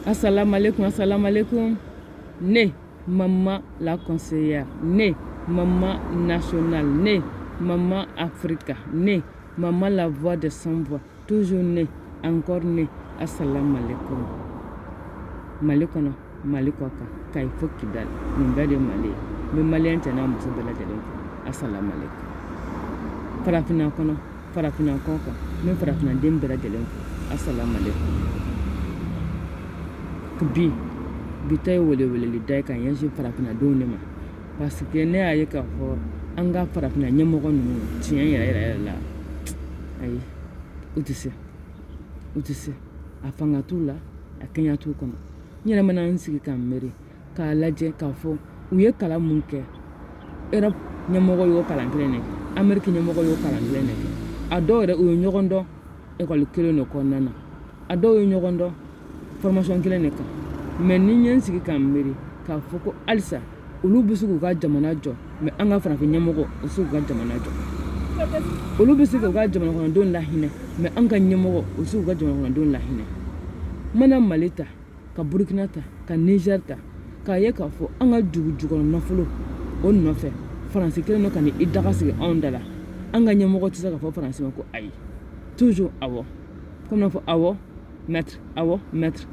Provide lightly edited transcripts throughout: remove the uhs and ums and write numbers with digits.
Assalamu alaikum, assalamu alaikum. Né, maman la conseillère. Né, maman nationale. Né, maman Africa. Né, maman la voix de sans voix. Toujours né, encore né. Assalamu alaikum. Malikono, malikoka, kay fokki dal. Nimbade mali. Me malien tena muso bela jelen. Assalamu alaikum. Farafina kono, farafina koko. Me farafina dem bela jelen. Assalamu alaikum. bi tay wole li day kan yansi farafina don ne ma parce que ne aye ka fo an ga farafina ɲɛmɔgɔ ninnu tiɲɛ yɛrɛ la ayi u tɛ se a fanga t'u la a kɛɲɛ t'u kɔnɔ n yɛrɛ mana n sigi k'an miiri k'a lajɛ k'a fɔ u ye kalan mun kɛ Europe ɲɛmɔgɔ y'o kalan kelen de kɛ Amérique ɲɛmɔgɔ y'o kalan kelen de kɛ a dɔw yɛrɛ u ye ɲɔgɔn dɔn école kelen de kɔnɔna na a dɔw ye ɲɔgɔn dɔn formation kelen de kan mais ni ɲɛ n sigi k'an miiri k'a fɔ ko halisa olu bɛ se k'u ka jamana jɔ mais an ka farafin ɲɛmɔgɔ u se k'u ka jamana jɔ olu bɛ se k'u ka jamana kɔnɔdenw lahinɛ mais an ka ɲɛmɔgɔ u se k'u ka jamana kɔnɔdenw lahinɛ mana Mali ta ka Burkina ta ka Niger ta k'a ye k'a fɔ an ka dugu jukɔrɔ nafolo o nɔfɛ faransi kelen dɔ ka ni i daga sigi anw da la an ka ɲɛmɔgɔ tɛ se k'a fɔ faransi ma ko ayi toujours awɔ comme n'a fɔ awɔ maître awɔ maître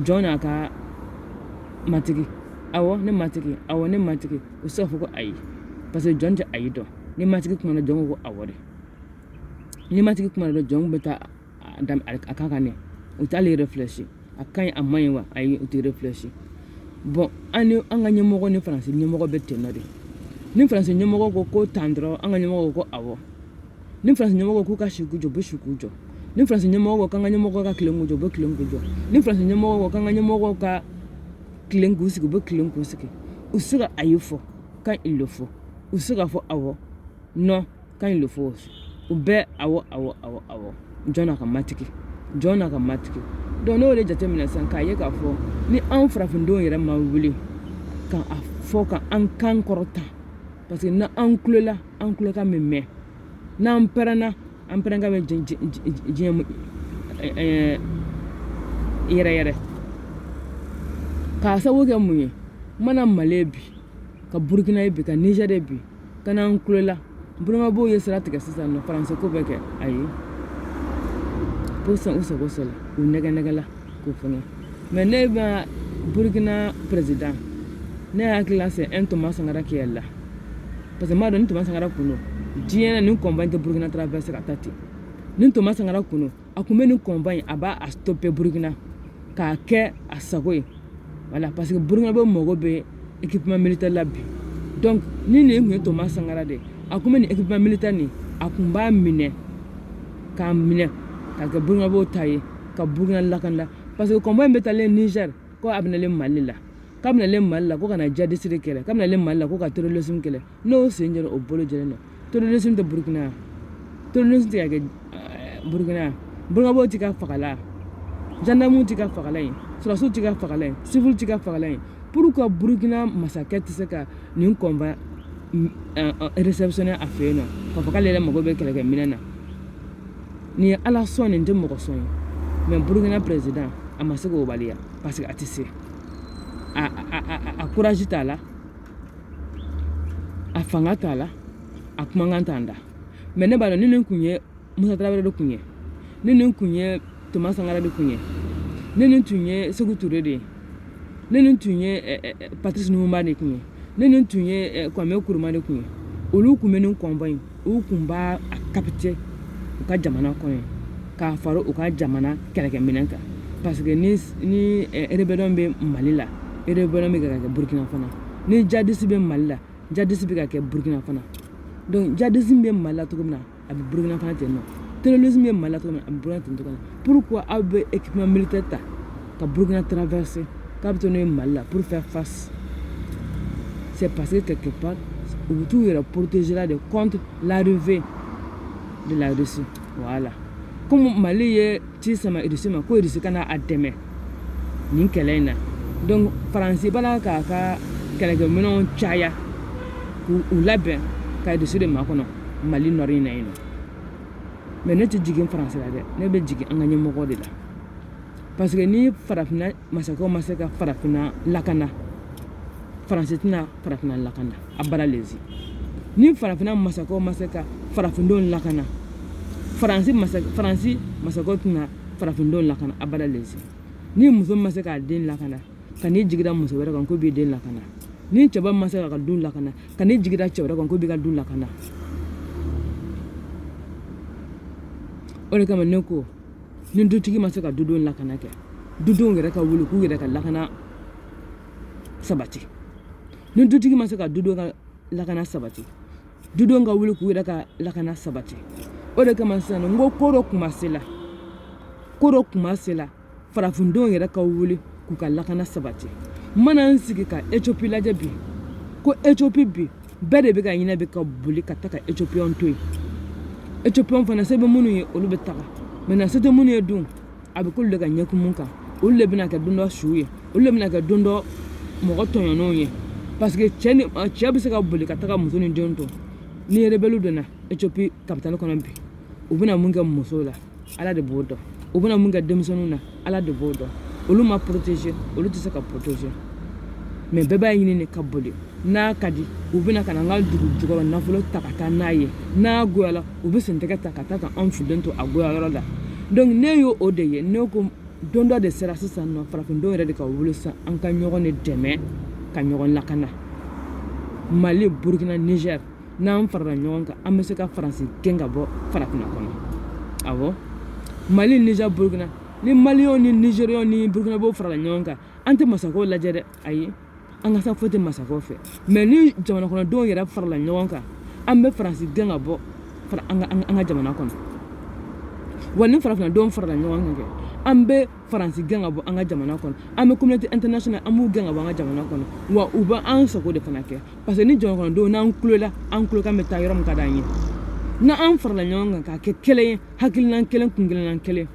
jɔn n'a ka matigi awɔ ne matigi awɔ ne matigi u se k'a fɔ ko ayi parce que jɔn tɛ ayi dɔn ni matigi kumana jɔn ko awɔ de ni matigi kumana dɔn jɔn bɛ taa a kan ka ne u t'ale réfléchir a ka ɲi a man ɲi wa ayi u tɛ réfléchir bon an ka ɲɛmɔgɔ ni faransi ɲɛmɔgɔ bɛ ten nɔ de ni faransi ɲɛmɔgɔ ko tan dɔrɔn an ka ɲɛmɔgɔ ko awɔ ni faransi ɲɛmɔgɔ k'u ka si k'u jɔ u bɛ si k'u jɔ ni faransi ɲɛmɔgɔ ko k'an ka ɲɛmɔgɔ ka tilen k'u jɔ u bɛ tilen k'u jɔ ni faransi ɲɛmɔgɔ ko k'an ka ɲɛmɔgɔ ka tilen k'u sigi u bɛ tilen k'u sigi u se ka ayi fɔ quand il le faut u se ka fɔ awɔ non quand il le faut aussi u bɛɛ awɔ jɔn n'a ka matigi donc n'o de jateminɛ sisan k'a ye k'a fɔ ni anw farafindenw yɛrɛ ma wuli ka a fɔ ka an kan kɔrɔta parce que n'an kulela an kulokan bɛ mɛn n'an pɛrɛnna an pɛrɛnkan bɛ diɲɛ yɛrɛ k'a sababu kɛ mun ye mana Mali bi ka Burkina bi ka Niger bi ka n'an kulela buramabow ye sira tigɛ sisan nɔ faransi ko bɛ kɛ ayi pour san u sago sɔrɔ u nɛgɛ k'o fɛngɛ mais ne bɛ Burkina président ne hakili la c'est un Thomas Sankara qui est là parce que m'a dɔn ni Thomas Sankara kun don diɲɛ na nin kɔnba tɛ Burkina traverser ka taa ten ni Thomas Sankara kun don a kun bɛ nin kɔnba a b'a stopper Burkina k'a kɛ a sago ye voilà parce que Burkina bɛ mago bɛ équipement militaire la bi donc ni nin kun ye Thomas Sankara de a kun bɛ nin équipement militaire nin a kun b'a minɛ k'a minɛ k'a kɛ Burkina b'o ta ye ka Burkina lakanda parce que kɔnba in bɛ taalen Niger ko a bɛnalen Mali la k'a bɛnalen Mali la ko ka na djihadiste kɛlɛ k'a bɛnalen Mali la ko ka terrorisme kɛlɛ n'o sen jɛra o bolo jɛlen don terrorisme tɛ Burkina terrorisme tɛ ka kɛ Burkina b'o tɛ ka fagala gendarme tɛ ka fagala ye sɔrɔsiw tɛ ka fagala ye civil tɛ ka fagala ye pourquoi Burkina masakɛ tɛ se ka nin kɔnba réceptionner a fɛ yen nɔ k'a fɔ k'ale yɛrɛ mago bɛ kɛlɛkɛminɛn na nin ye ala sɔn nin tɛ mɔgɔ sɔn ye mais Burkina président a ma se k'o baliya parce que a tɛ se a courage t'a la a fanga t'a la a kumakan t'a da mais ne b'a dɔn ni nin kun ye Musa Tarawele de kun ye ni nin kun ye Thomas Sankara de kun ye ni nin tun ye Sékou Touré de ye ni nin tun ye Patrice Lumumba de kun ye ni nin tun ye Kwame Nkrumah de kun ye olu kun bɛ nin kɔnba in u kun b'a capter u ka jamana kɔnɔ k'a fara u ka jamana kɛlɛkɛminɛn kan parce que ni rébellion bɛ Mali la rébellion bɛ ka kɛ Burkina fana ni djihadiste bɛ Mali la djihadiste bɛ ka kɛ Burkina fana donc djihadisme bɛ Mali la cogo min na a bɛ Burkina fana ten nɔ terrorisme bɛ Mali la cogo min na a bɛ Burkina ten cogo min na pourquoi aw bɛ équipement militaire ta ka Burkina traverser k'a bɛ to n'o ye Mali la pour faire face c'est parce que quelque part u bɛ t'u yɛrɛ protéger la de contre l'arrivée de la Russie voilà comme Mali ye ci sama Russie ma ko Russie kana a dɛmɛ nin kɛlɛ in na donc faransi bala k'a ka kɛlɛkɛminɛnw caya k'u labɛn ka Russie de makɔnɔ Mali nɔrɔ in na yen nɔ mais ne tɛ jigin faransi la dɛ ne bɛ jigin an ka ɲɛmɔgɔ de la parce que ni farafina masakɛw ma se ka farafina lakana faransi tɛna farafina lakana a bara lezi ni farafina masakɛw ma se ka farafindenw lakana faransi masakɛw tɛna farafindenw lakana a bara lezi ni muso ma se k'a den lakana ka n'i jigida muso wɛrɛ kan ko b'i den lakana ni cɛba ma se ka du lakana ka n'i jigida cɛ wɛrɛ kan ko b'i ka du lakana o de kama ne ko ni dutigi ma se ka dudenw lakana kɛ dudenw yɛrɛ ka wuli k'u yɛrɛ ka lakana sabati ni dutigi ma se ka dudenw ka lakana sabati dudenw ka wuli k'u yɛrɛ ka lakana sabati o de kama sisan n ko ko dɔ kuma se la farafindenw yɛrɛ ka wuli k'u ka lakana sabati mana n sigi ka Éthiopie lajɛ bi ko Éthiopie bi bɛɛ de bɛ ka ɲinɛ bɛ ka boli ka taa ka Éthiopiens to yen Éthiopiens fana se bɛ minnu ye olu bɛ taga maintenant se tɛ minnu ye dun a bɛ k'olu de ka ɲɛkun mun kan olu de bɛna kɛ don dɔ su ye olu de bɛna kɛ don dɔ mɔgɔ tɔɲɔnenw ye parce que cɛ bɛ se ka boli ka taga muso ni den to ni rebelle donna Éthiopie capitale kɔnɔ bi u bɛna mun kɛ musow la Ala de b'o dɔn u bɛna mun kɛ denmisɛnninw na Ala de b'o dɔn olu ma protéger olu tɛ se ka protéger mais bɛɛ b'a ɲini ka boli n'a ka di u bɛna ka na an ka dugu jukɔrɔ nafolo ta ka taa n'a ye n'a goyala u bɛ sen tɛgɛ ta ka taa ka anw filen to a goya yɔrɔ la donc ne y'o de ye ne ko don dɔ de sera sisan nɔ farafindenw yɛrɛ de ka wuli sisan an ka ɲɔgɔn de dɛmɛ ka ɲɔgɔn lakana Mali Burkina Niger n'an farala ɲɔgɔn kan an bɛ se ka faransi gɛn ka bɔ farafina kɔnɔ awɔ Mali Niger Burkina ni Maliens ni Nigériens ni Burkinabés farala ɲɔgɔn kan an tɛ masakɛw lajɛ dɛ ayi an ka sa foyi tɛ masakɛw fɛ mais ni jamana kɔnɔdenw yɛrɛ farala ɲɔgɔn kan an bɛ faransi gɛn ka bɔ an ka jamana kɔnɔ wa ni farafinadenw farala ɲɔgɔn kan kɛ an bɛ faransi gɛn ka bɔ an ka jamana kɔnɔ an bɛ communauté internationale an b'u gɛn ka bɔ an ka jamana kɔnɔ wa u bɛ an sago de fana kɛ parce que ni jamana kɔnɔdenw n'an kulola an kulokan bɛ taa yɔrɔ min ka d'an ye n'an farala ɲɔgɔn kan k'a kɛ kelen ye hakilina kelen kun kelenna kelen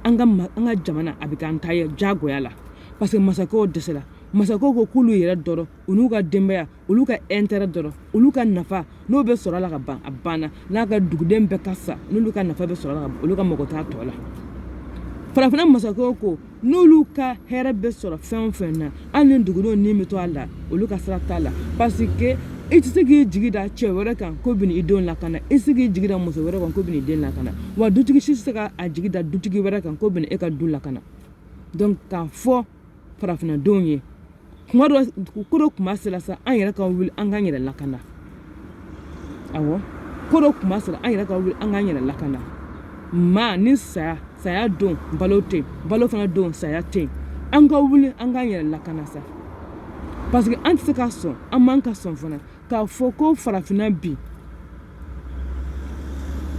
an ka jamana a bɛ k'an ta ye jagoya la parce que masakɛw dɛsɛra masakɛw ko k'olu yɛrɛ dɔrɔn u n'u ka denbaya olu ka intérêt dɔrɔn olu ka nafa n'o bɛ sɔrɔ a la ka ban a banna n'a ka duguden bɛɛ ka sa n'olu ka nafa bɛ sɔrɔ a la ka ban olu ka mago t'a tɔ la farafina masakɛw ko n'olu ka hɛrɛ bɛ sɔrɔ fɛn o fɛn na hali ni dugudenw ni bɛ to a la olu ka sira t'a la parce que i tɛ se k'i jigi da cɛ wɛrɛ kan ko bɛ i denw lakana i tɛ se k'i jigi da muso wɛrɛ kan ko bɛ i den lakana wa dutigi si tɛ se ka jigi da dutigi wɛrɛ kan ko bɛ e ka du lakana donc k'a fɔ farafinadenw ye kuma dɔ ko dɔ kuma sera sa an yɛrɛ ka wuli an k'an yɛrɛ lakana awɔ ko dɔ kuma sera an yɛrɛ ka wuli an k'an yɛrɛ lakana maa ni saya don balo tɛ yen balo fana don saya tɛ yen an ka wuli an k'an yɛrɛ lakana sa parce que an tɛ se ka sɔn an man ka sɔn fana k'a fɔ ko farafina bi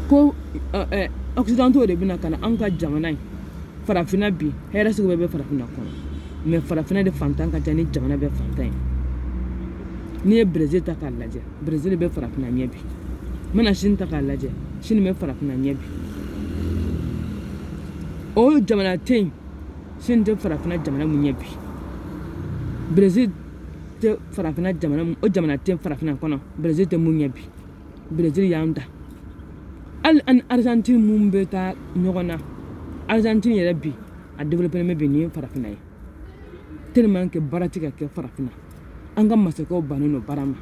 ko occidentaux de bɛna ka na an ka jamana in farafina bi hɛrɛ sugu bɛɛ bɛ farafina kɔnɔ mais farafina de fantan ka ca ni jamana bɛɛ fantan ye n'i ye Brésil ta k'a lajɛ Brésil bɛ farafina ɲɛ bi n bɛna Chine ta k'a lajɛ Chine bɛ farafina ɲɛ bi o jamana tɛ yen Chine tɛ farafina jamana mun ɲɛ bi Brésil tɛ farafina jamana o jamana tɛ farafina kɔnɔ Brésil tɛ mun ɲɛ bi Brésil y'an da hali ani Argentine mun bɛ taa ɲɔgɔn na Argentine yɛrɛ bi a développement bɛ ni farafina ye tellement que baara tɛ ka kɛ farafina an ka masakɛw bannen don baara ma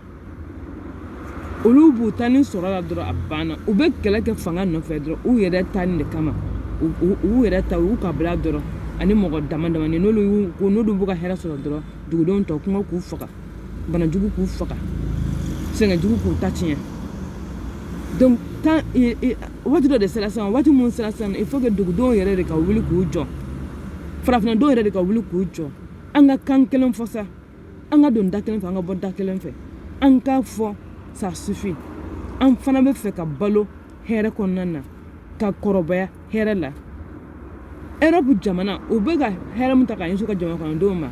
olu b'u ta ni sɔrɔ la dɔrɔn a banna u bɛ kɛlɛ kɛ fanga nɔfɛ dɔrɔn u yɛrɛ ta nin de kama u yɛrɛ ta u kabila dɔrɔn ani mɔgɔ dama damani n'olu b'u ka hɛrɛ sɔrɔ dɔrɔn dugudenw tɔ kɔngɔ k'u faga banajugu k'u faga sɛgɛnjugu k'u ta tiɲɛ donc waati dɔ de sera sisan waati mun sera sisan il faut que dugudenw yɛrɛ de ka wuli k'u jɔ farafinadenw yɛrɛ de ka wuli k'u jɔ an ka kan kelen fɔ sa an ka don da kelen fɛ an ka bɔ da kelen fɛ an k'a fɔ ça suffit an fana bɛ fɛ ka balo hɛrɛ kɔnɔna na ka kɔrɔbaya hɛrɛ la Europe jamana u bɛ ka hɛrɛ mun ta ka ɲɛsin u ka jamana kɔnɔdenw ma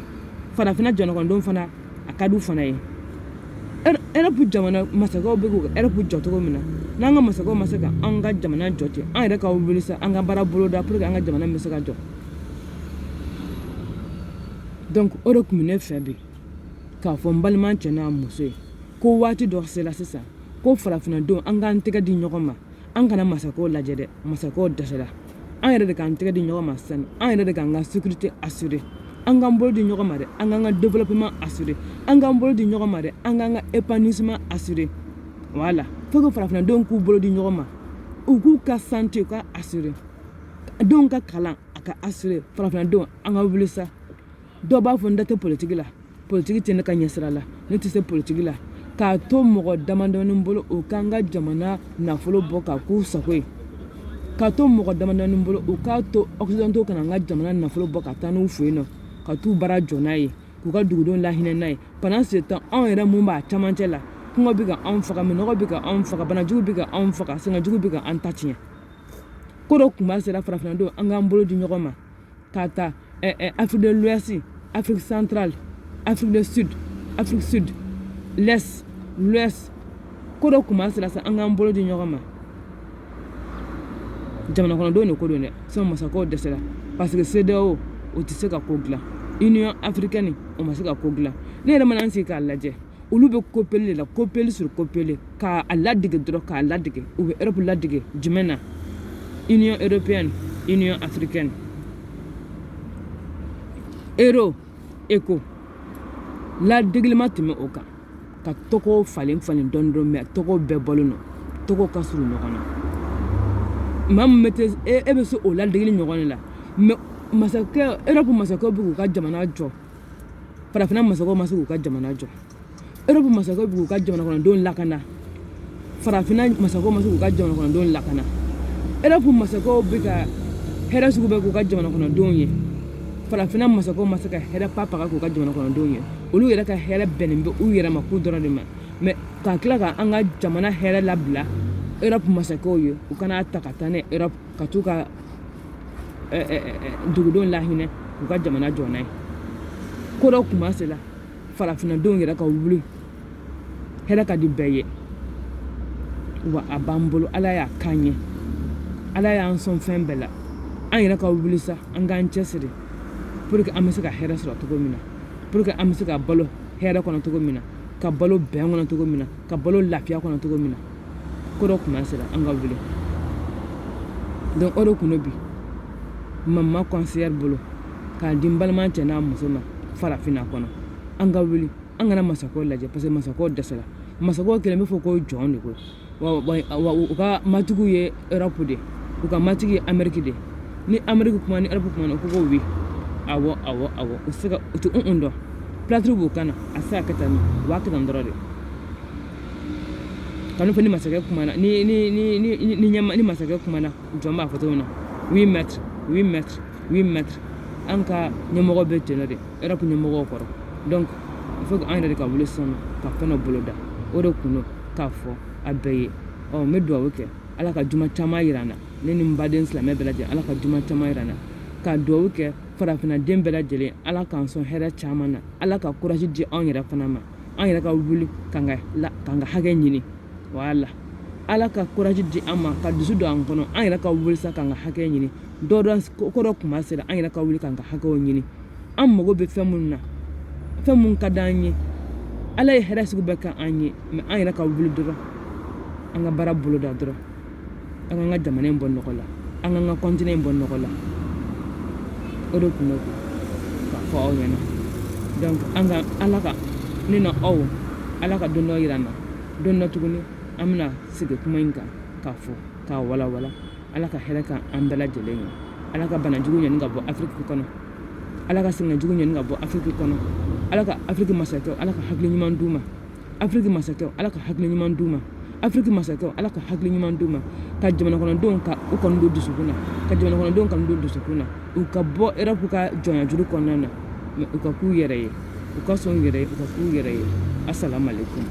farafina jamana kɔnɔdenw fana a ka d'u fana ye Europe jamana masakɛw bɛ k'u ka Europe jɔ cogo min na n'an ka masakɛw ma se ka an ka jamana jɔ ten an yɛrɛ ka wuli sa an ka baara bolo da pour que an ka jamana bɛ se ka jɔ donc o de tun bɛ ne fɛ bi k'a fɔ n balima cɛ n'a muso ye ko waati dɔ sera sisan ko farafinadenw an k'an tɛgɛ di ɲɔgɔn ma an kana masakɛw lajɛ dɛ masakɛw dɛsɛra an yɛrɛ de k'an tɛgɛ di ɲɔgɔn ma sisan an yɛrɛ de k'an ka sécurité assurer an k'an bolo di ɲɔgɔn ma dɛ an k'an ka développement assurer an k'an bolo di ɲɔgɔn ma dɛ an k'an ka épanouissement assurer voilà faut que farafinnadenw k'u bolo di ɲɔgɔn ma u k'u ka santé u ka assurer denw ka kalan a ka assurer farafinnadenw an ka wuli sa dɔw b'a fɔ n da tɛ politique la politique tɛ ne ka ɲɛsira la ne tɛ se politique la k'a to mɔgɔ damadɔni bolo o k'an ka jamana nafolo bɔ k'a k'u sago ye k'a to mɔgɔ damadɔni bolo o k'a to occidentaux kana an ka jamana nafolo bɔ ka taa n'u fɛ yen nɔ ka t'u baara jɔ n'a ye k'u ka dugudenw lahinɛ n'a ye pendant ce temps anw yɛrɛ mun b'a camancɛ la kɔngɔ bɛ ka anw faga minɔgɔ bɛ ka anw faga banajugu bɛ ka anw faga sɛgɛnjugu bɛ ka an ta tiɲɛ ko dɔ tun b'a sera farafinnadenw an k'an bolo di ɲɔgɔn ma k'a ta Afrique de l'Ouest Afrique centrale Afrique du Sud Afrique Sud l'Est l'Ouest ko dɔ tun b'a sera sa an k'an bolo di ɲɔgɔn ma jamana kɔnɔdenw de ko don dɛ sinon masakɛw dɛsɛra parce que CEDEAO o tɛ se ka ko dilan Union africaine o ma se ka ko dilan ne yɛrɛ mana n sigi k'a lajɛ olu bɛ copéler de la copéler sur copéler k'a ladege dɔrɔn k'a ladege u bɛ Europe ladege jumɛn na Union européenne Union africaine euro ECO ladegema tɛmɛ o kan ka tɔgɔw falen falen dɔɔni dɔɔni mais tɔgɔw bɛɛ bɔlen don tɔgɔw ka surun ɲɔgɔn na maa min bɛ te e bɛ se o ladegeli ɲɔgɔn de la mais masakɛ Europe masakɛw bɛ k'u ka jamana jɔ farafinna masakɛw ma se k'u ka jamana jɔ Europe masakɛw bɛ k'u ka jamana kɔnɔdenw lakana farafinna masakɛw ma se k'u ka jamana kɔnɔdenw lakana Europe masakɛw bɛ ka hɛrɛ sugu bɛɛ k'u ka jamana kɔnɔdenw ye farafinna masakɛw ma se ka hɛrɛ papaga k'u ka jamana kɔnɔdenw ye olu yɛrɛ ka hɛrɛ bɛnnen bɛ u yɛrɛ ma k'u dɔrɔn de ma mais ka tila ka an ka jamana hɛrɛ labila Europe masakɛw ye u kana ta ka taa n'a ye Europe ka t'u ka dugudenw lahinɛ k'u ka jamana jɔ n'a ye ko dɔ tun b'a se la farafinnadenw yɛrɛ ka wuli hɛrɛ ka di bɛɛ ye wa a b'an bolo ala y'a k'an ye ala y'an sɔn fɛn bɛɛ la an yɛrɛ ka wuli sa an k'an cɛsiri pour que an bɛ se ka hɛrɛ sɔrɔ cogo min na pour que an bɛ se ka balo hɛrɛ kɔnɔ cogo min na ka balo bɛn kɔnɔ cogo min na ka balo lafiya kɔnɔ cogo min na ko dɔ tun b'a se la an ka wuli donc o de tun bi mama conseillère bolo k'a di n balima cɛ n'a muso ma farafinna kɔnɔ an ka wuli an kana masakɛw lajɛ parce que masakɛw dɛsɛra masakɛw kelen bɛ fɔ ko jɔn de ko wa u ka matigiw ye Europe de u ka matigi ye Amérique de ni Amérique kuma ni Europe kuma na u ko ko oui awɔ u se ka u tɛ dɔn platiri b'u kan na a se ka kɛ tan u b'a kɛ tan dɔrɔn de kanu fɔ ni masakɛ kuma na ni masakɛ kuma na jɔn b'a fɔ cogo min na 8 mètres an ka ɲɛmɔgɔ bɛ ten de Europe ɲɛmɔgɔw kɔrɔ donc il faut que an yɛrɛ de ka wuli sisan ka fɛn dɔ bolo da o de kun don k'a fɔ a bɛɛ ye n bɛ dugawu kɛ ala ka juma caman yira an na ne ni n baden silamɛ bɛɛ lajɛlen ala ka juma caman yira an na ka dugawu kɛ farafinnaden bɛɛ lajɛlen ala k'an sɔn hɛrɛ caman na ala ka courage di anw yɛrɛ fana ma an yɛrɛ ka wuli k'an ka hakɛ ɲini voilà ala ka courage di an ma ka dusu don an kɔnɔ an yɛrɛ ka wuli sa k'an ka hakɛ ɲini ko dɔ kuma sera an yɛrɛ ka wuli k'an ka hakɛw ɲini an mago bɛ fɛn minnu na fɛn minnu ka d'an ye ala ye hɛrɛ sugu bɛɛ kɛ an ye mais an yɛrɛ ka wuli dɔrɔn an ka baara bolo da dɔrɔn an k'an ka jamana in bɔ nɔgɔ la an k'an ka continent in bɔ nɔgɔ la o de kun do k'a fɔ aw ɲɛna donc an ka ala ka ne na aw ala ka don dɔ yira an na don dɔ tuguni an bɛna sigi kuma in kan k'a fɔ k'a walawala ala ka hɛrɛ ka an bɛɛ lajɛlen ye ala ka banajugu ɲɛni ka bɔ Afrique kɔnɔ ala ka sɛgɛnjugu ɲɛni ka bɔ Afrique kɔnɔ ala ka Afrique masakɛw ala ka hakili ɲuman d'u ma Afrique masakɛw ala ka hakili ɲuman d'u ma Afrique masakɛw ala ka hakili ɲuman d'u ma ka jamana kɔnɔdenw ka u kɔni don dusukun na ka jamana kɔnɔdenw kɔni don dusukun na u ka bɔ Europe ka jɔnyajuru kɔnɔna na mais u ka k'u yɛrɛ ye u ka sɔn u yɛrɛ ye u ka k'u yɛrɛ ye assalamu alaikum